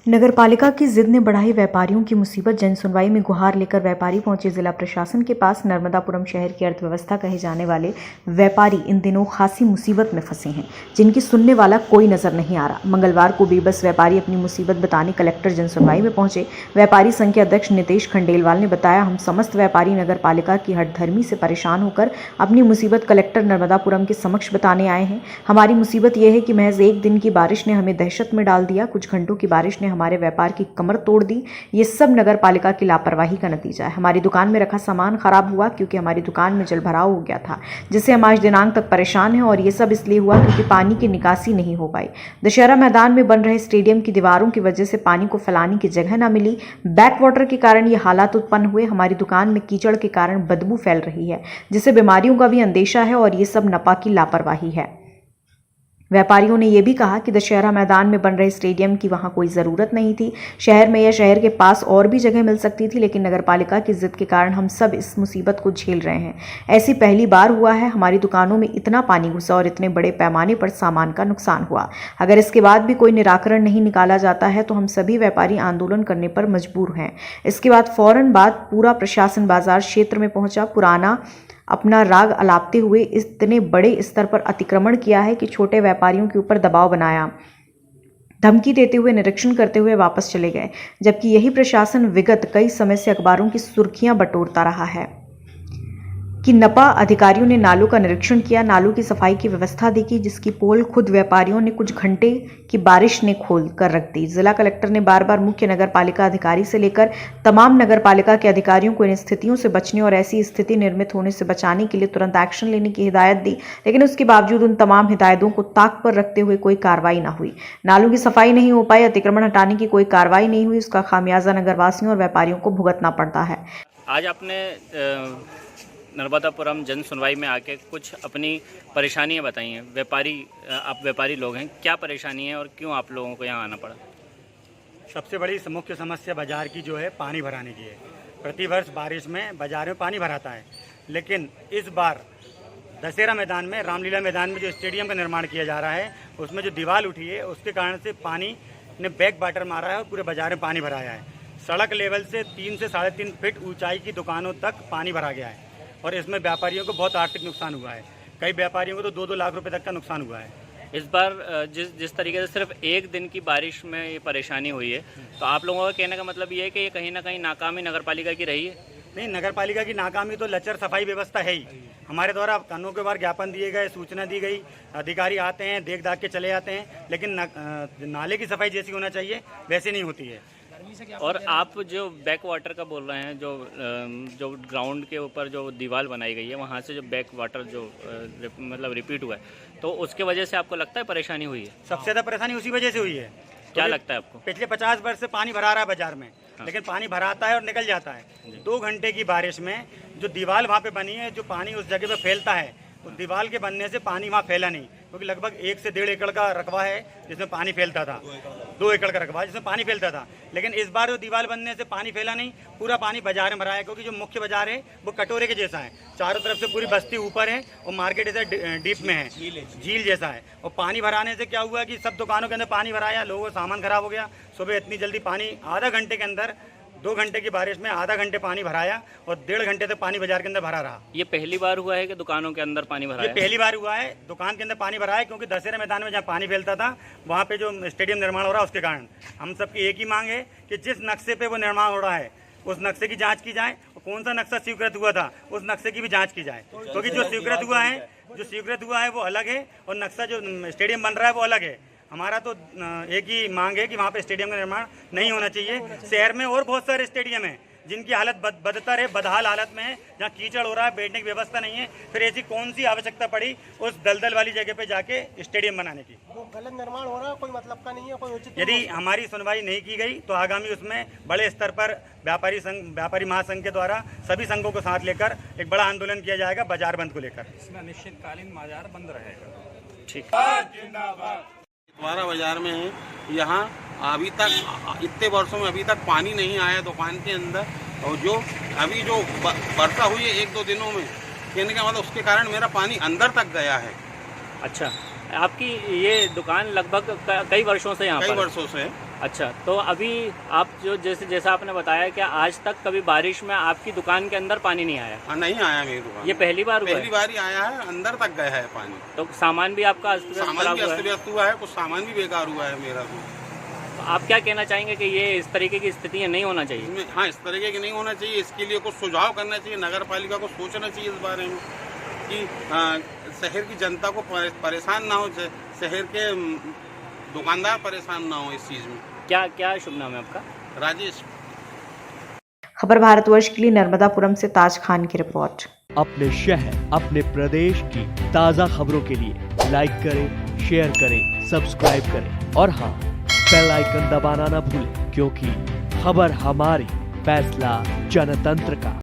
नगरपालिका की जिद ने बढ़ाई व्यापारियों की मुसीबत। जन सुनवाई में गुहार लेकर व्यापारी पहुंचे जिला प्रशासन के पास। नर्मदापुरम शहर की अर्थव्यवस्था कहे जाने वाले व्यापारी इन दिनों खासी मुसीबत में फंसे हैं, जिनकी सुनने वाला कोई नजर नहीं आ रहा। मंगलवार को बेबस व्यापारी अपनी मुसीबत बताने कलेक्टर जन सुनवाई में पहुंचे। व्यापारी संघ के अध्यक्ष नितेश खंडेलवाल ने बताया, हम समस्त व्यापारी नगरपालिका की हठधर्मी से परेशान होकर अपनी मुसीबत कलेक्टर नर्मदापुरम के समक्ष बताने आए हैं। हमारी मुसीबत यह है कि महज एक दिन की बारिश ने हमें दहशत में डाल दिया। कुछ घंटों की बारिश ने हमारे व्यापार की कमर तोड़ दी। ये सब नगरपालिका की लापरवाही का नतीजा है। हमारी दुकान में रखा सामान खराब हुआ क्योंकि हमारी दुकान में जलभराव हो गया था, जिससे हम आज दिनांक तक परेशान हैं। और ये सब इसलिए हुआ क्योंकि पानी की निकासी नहीं हो पाई। दशहरा मैदान में बन रहे स्टेडियम की दीवारों की वजह से पानी को फैलाने की जगह न मिली। बैक वाटर के कारण ये हालात उत्पन्न हुए। हमारी दुकान में कीचड़ के कारण बदबू फैल रही है, जिससे बीमारियों का भी अंदेशा है। और ये सब नपा की लापरवाही है। व्यापारियों ने यह भी कहा कि दशहरा मैदान में बन रहे स्टेडियम की वहां कोई ज़रूरत नहीं थी। शहर में या शहर के पास और भी जगह मिल सकती थी, लेकिन नगरपालिका की जिद के कारण हम सब इस मुसीबत को झेल रहे हैं। ऐसी पहली बार हुआ है। हमारी दुकानों में इतना पानी घुसा और इतने बड़े पैमाने पर सामान का नुकसान हुआ। अगर इसके बाद भी कोई निराकरण नहीं निकाला जाता है तो हम सभी व्यापारी आंदोलन करने पर मजबूर हैं। इसके बाद फौरन पूरा प्रशासन बाजार क्षेत्र में पहुंचा। पुराना अपना राग अलापते हुए इतने बड़े स्तर पर अतिक्रमण किया है कि छोटे व्यापारियों के ऊपर दबाव बनाया, धमकी देते हुए, निरीक्षण करते हुए वापस चले गए। जबकि यही प्रशासन विगत कई समय से अखबारों की सुर्खियां बटोरता रहा है कि नपा अधिकारियों ने नालों का निरीक्षण किया, नालों की सफाई की व्यवस्था देखी, जिसकी पोल खुद व्यापारियों ने कुछ घंटे की बारिश ने खोल कर रख दी। जिला कलेक्टर ने बार बार मुख्य नगरपालिका अधिकारी से लेकर तमाम नगरपालिका के अधिकारियों को इन स्थितियों से बचने और ऐसी स्थिति निर्मित होने से बचाने के लिए तुरंत एक्शन लेने की हिदायत दी, लेकिन उसके बावजूद उन तमाम हिदायतों को ताक पर रखते हुए कोई कार्रवाई न हुई। नालों की सफाई नहीं हो पाई, अतिक्रमण हटाने की कोई कार्रवाई नहीं हुई। उसका खामियाजा नगरवासियों और व्यापारियों को भुगतना पड़ता है। आज आपने नर्मदापुरम जन सुनवाई में आके कुछ अपनी परेशानियां बताई हैं। आप व्यापारी लोग हैं, क्या परेशानी है और क्यों आप लोगों को यहाँ आना पड़ा? सबसे बड़ी मुख्य समस्या बाजार की जो है पानी भराने की है। प्रतिवर्ष बारिश में बाजार में पानी भराता है, लेकिन इस बार दशहरा मैदान में, रामलीला मैदान में जो स्टेडियम का निर्माण किया जा रहा है, उसमें जो दीवार उठी है उसके कारण से पानी ने बैक वाटर मारा है और पूरे बाजार में पानी भराया है। सड़क लेवल से 3 से 3.5 फीट ऊंचाई की दुकानों तक पानी भरा गया है और इसमें व्यापारियों को बहुत आर्थिक नुकसान हुआ है। कई व्यापारियों को तो 2-2 लाख रुपए तक का नुकसान हुआ है। इस बार जिस तरीके से सिर्फ एक दिन की बारिश में ये परेशानी हुई है, तो आप लोगों का कहने का मतलब ये है कि ये कहीं ना कहीं नाकामी नगरपालिका की रही है? नहीं, नगरपालिका की नाकामी तो लचर सफाई व्यवस्था है ही। हमारे द्वारा कानों के बार ज्ञापन दिए गए, सूचना दी गई, अधिकारी आते हैं, देख दाख के चले जाते हैं, लेकिन नाले की सफाई जैसी होना चाहिए वैसी नहीं होती है। और आप जो बैक वाटर का बोल रहे हैं, जो ग्राउंड के ऊपर जो दीवार बनाई गई है, वहाँ से जो बैक वाटर जो मतलब रिपीट हुआ है, तो उसके वजह से आपको लगता है परेशानी हुई है? सबसे ज़्यादा परेशानी उसी वजह से हुई है। क्या लगता है आपको? पिछले 50 वर्ष से पानी भरा रहा है बाजार में, लेकिन पानी भराता है और निकल जाता है। 2 घंटे की बारिश में जो दीवार वहाँ पे बनी है, जो पानी उस जगह पे फैलता है, उस दीवार के बनने से पानी वहाँ फैला नहीं, क्योंकि लगभग 1 से 1.5 एकड़ का रकबा है जिसमें पानी फैलता था। 2 एकड़ का रकबा जिसमें पानी फैलता था, लेकिन इस बार जो दीवार बनने से पानी फैला नहीं, पूरा पानी बाजार में भरा है। क्योंकि जो मुख्य बाजार है वो कटोरे के जैसा है, चारों तरफ से पूरी बस्ती ऊपर है और मार्केट ऐसा डीप में है, झील जैसा है। और पानी भराने से क्या हुआ कि सब दुकानों के अंदर पानी भराया, लोगों का सामान खराब हो गया। सुबह इतनी जल्दी पानी, आधा घंटे के अंदर, 2 घंटे की बारिश में आधा घंटे पानी भराया और 1.5 घंटे तक पानी बाजार के अंदर भरा रहा। ये पहली बार हुआ है कि दुकानों के अंदर पानी भरा है? ये पहली बार हुआ है, दुकान के अंदर पानी भरा है, क्योंकि दशहरा मैदान में जहाँ पानी फैलता था वहाँ पे जो स्टेडियम निर्माण हो रहा है उसके कारण। हम सबकी एक ही मांग है कि जिस नक्शे पे वो निर्माण हो रहा है उस नक्शे की जाँच की जाए, और कौन सा नक्शा स्वीकृत हुआ था उस नक्शे की भी जाँच की जाए। क्योंकि जो स्वीकृत हुआ है वो अलग है और नक्शा जो स्टेडियम बन रहा है वो अलग है। हमारा तो एक ही मांग है कि वहाँ पे स्टेडियम का निर्माण नहीं होना चाहिए। शहर में और बहुत सारे स्टेडियम हैं जिनकी हालत बदतर है, बदहाल हालत में है, जहाँ कीचड़ हो रहा है, बैठने की व्यवस्था नहीं है। फिर ऐसी कौन सी आवश्यकता पड़ी उस दलदल वाली जगह पे जाके स्टेडियम बनाने की? वो गलत निर्माण हो रहा है, कोई मतलब का नहीं है, कोई उचित। यदि हमारी सुनवाई नहीं की गई तो आगामी उसमें बड़े स्तर पर व्यापारी महासंघ के द्वारा सभी संघों को साथ लेकर एक बड़ा आंदोलन किया जाएगा बाजार बंद को लेकर। इसमें अनिश्चितकालीन बाजार बंद रहेगा। ठीक। द्वारा बाजार में है, यहाँ अभी तक इतने वर्षों में अभी तक पानी नहीं आया दुकान के अंदर। और जो अभी जो वर्षा हुई है 1-2 दिनों में, कहने का मतलब उसके कारण मेरा पानी अंदर तक गया है। अच्छा, आपकी ये दुकान लगभग कई वर्षों से यहाँ पर? कई वर्षों से। अच्छा, तो अभी आप जो जैसा आपने बताया कि आज तक कभी बारिश में आपकी दुकान के अंदर पानी नहीं आया। हाँ, नहीं आया मेरी दुकान। ये पहली बार हुआ है? पहली बार ही आया है, अंदर तक गया है पानी। तो सामान भी आपका सामान भी अस्त व्यस्त हुआ है, कुछ सामान भी बेकार हुआ है मेरा। तो आप क्या कहना चाहेंगे कि ये इस तरीके की स्थितियाँ नहीं होना चाहिए? इसमें हाँ, इस तरीके की नहीं होना चाहिए। इसके लिए कुछ सुझाव करना चाहिए, नगर पालिका को सोचना चाहिए इस बारे में कि शहर की जनता को परेशान ना हो, शहर के दुकानदार परेशान ना हो इस चीज़ में। क्या शुभ नाम है आपका? राजेश। खबर भारतवर्ष के लिए नर्मदापुरम से ताज खान की रिपोर्ट। अपने शहर, अपने प्रदेश की ताज़ा खबरों के लिए लाइक करें, शेयर करें, सब्सक्राइब करें और हाँ, बेल आइकन दबाना ना भूलें, क्योंकि खबर हमारी, फैसला जनतंत्र का।